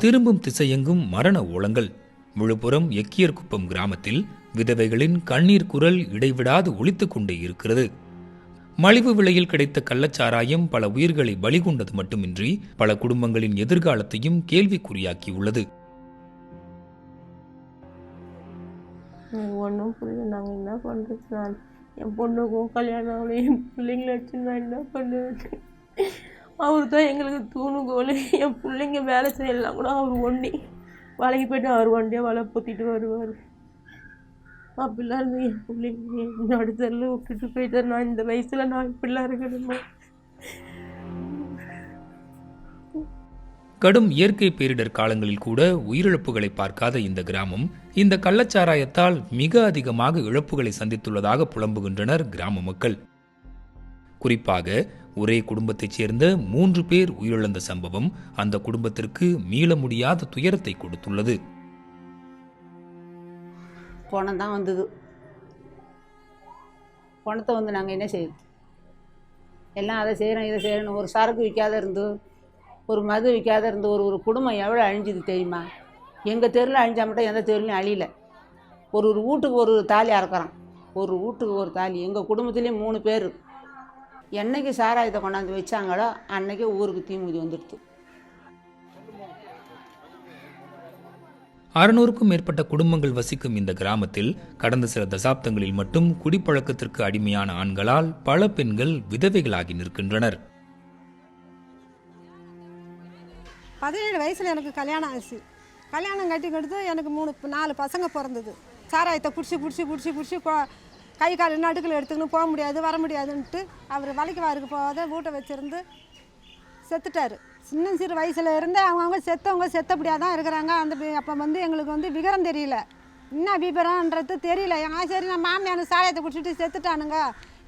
திரும்பும் திசையெங்கும் மரண ஓலங்கள். விழுப்புரம் எக்கியர்குப்பம் கிராமத்தில் விதவைகளின் கண்ணீர் குரல் இடைவிடாது ஒலித்துக் கொண்டே இருக்கிறது. மலிவு விலையில் கிடைத்த கள்ளச்சாராயம் பல உயிர்களை பலிகொண்டது மட்டுமின்றி பல குடும்பங்களின் எதிர்காலத்தையும் கேள்விக்குறியாக்கியுள்ளது. ஒன்றும் புரியல. நாங்கள் என்ன பண்ணுறது? நான் என் பொண்ணுக்கும் கல்யாணம் ஆகல, என் பிள்ளைங்கள வச்சு நான் என்ன பண்ணுவேன்? அவர் தான் எங்களுக்கு தூணுகோல். என் பிள்ளைங்க வேலை செய்யலாம் கூட அவர் ஒன்றி வேலைக்கு போய்ட்டு அவர் வண்டியாக வலை பொத்திட்டு வருவார். அப்படிலாம் இருந்து என் பிள்ளைங்க நடுத்தரில் விட்டுட்டு போயிட்டார். நான் இந்த வயசில் நான் இப்படிலாம் இருக்கணுமா? கடும் இயற்கை பேரிடர் காலங்களில் கூட உயிரிழப்புகளை பார்க்காத இந்த கிராமம் இந்த கள்ளச்சாராயத்தால் மிக அதிகமாக இழப்புகளை சந்தித்துள்ளதாக புலம்புகின்றனர் கிராம மக்கள். குறிப்பாக ஒரே குடும்பத்தைச் சேர்ந்த 3 பேர் உயிரிழந்த சம்பவம் அந்த குடும்பத்திற்கு மீள முடியாத துயரத்தை கொடுத்துள்ளது. பணம் தான் வந்தது. பணத்தை வந்து நாங்கள் என்ன செய்யணும்? எல்லாம் அதை செய்கிறோம் இதை செய்யணும். ஒரு சரக்கு விற்காத இருந்து, ஒரு மது விற்காத இருந்து ஒரு குடும்பம் எவ்வளோ அழிஞ்சுது தெரியுமா? எங்கள் தெருவில் அழிஞ்சா மட்டும் எந்த தெருலையும் அழியல. ஒரு வீட்டுக்கு ஒரு தாலி அறக்கிறான், ஒரு வீட்டுக்கு ஒரு தாலி. எங்கள் குடும்பத்துலேயும் 3 பேர். என்னைக்கு சாராயத்தை கொண்டாந்து வச்சாங்களோ அன்னைக்கு ஊருக்கு தீமிதி வந்துடுது. 600க்கும் மேற்பட்ட குடும்பங்கள் வசிக்கும் இந்த கிராமத்தில் கடந்த சில தசாப்தங்களில் மட்டும் குடிப்பழக்கத்திற்கு அடிமையான ஆண்களால் பல பெண்கள் விதவைகளாகி நிற்கின்றனர். 17 வயசில் எனக்கு கல்யாணம் ஆச்சு. கல்யாணம் கட்டி கொடுத்து எனக்கு 4 பசங்க பிறந்தது. சாராயத்தை பிடிச்சி கை கால் நடுக்கில் எடுத்துக்கணும், போக முடியாது வர முடியாதுன்ட்டு அவர் வலைக்கு வாருக்கு போகாத வீட்டை வச்சுருந்து செத்துட்டார். சிறு வயசில் இருந்து அவங்கவுங்க செத்தபடியாக தான் இருக்கிறாங்க. அப்போ எங்களுக்கு விவரம் தெரியல, என்ன விவரம்ன்றது தெரியல. சரி நான் மாமியான சாராயத்தை குடிச்சிட்டு செத்துட்டானுங்க,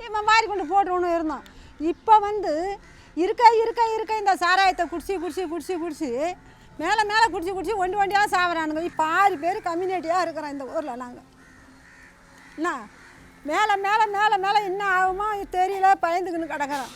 இவன் மாறி கொண்டு போட்டுன்னு இருந்தோம். இப்போ இருக்க இந்த சாராயத்தை குடிச்சு மேலே குடிச்சு ஒண்டியாக சாப்பிட்றானுங்க. இப்போ 6 பேர் கம்யூனிட்டியாக இருக்கிறோம் இந்த ஊரில். நாங்கள் என்ன மேலே என்ன ஆகுமோ தெரியல, பயந்துக்குன்னு கிடக்கிறோம்.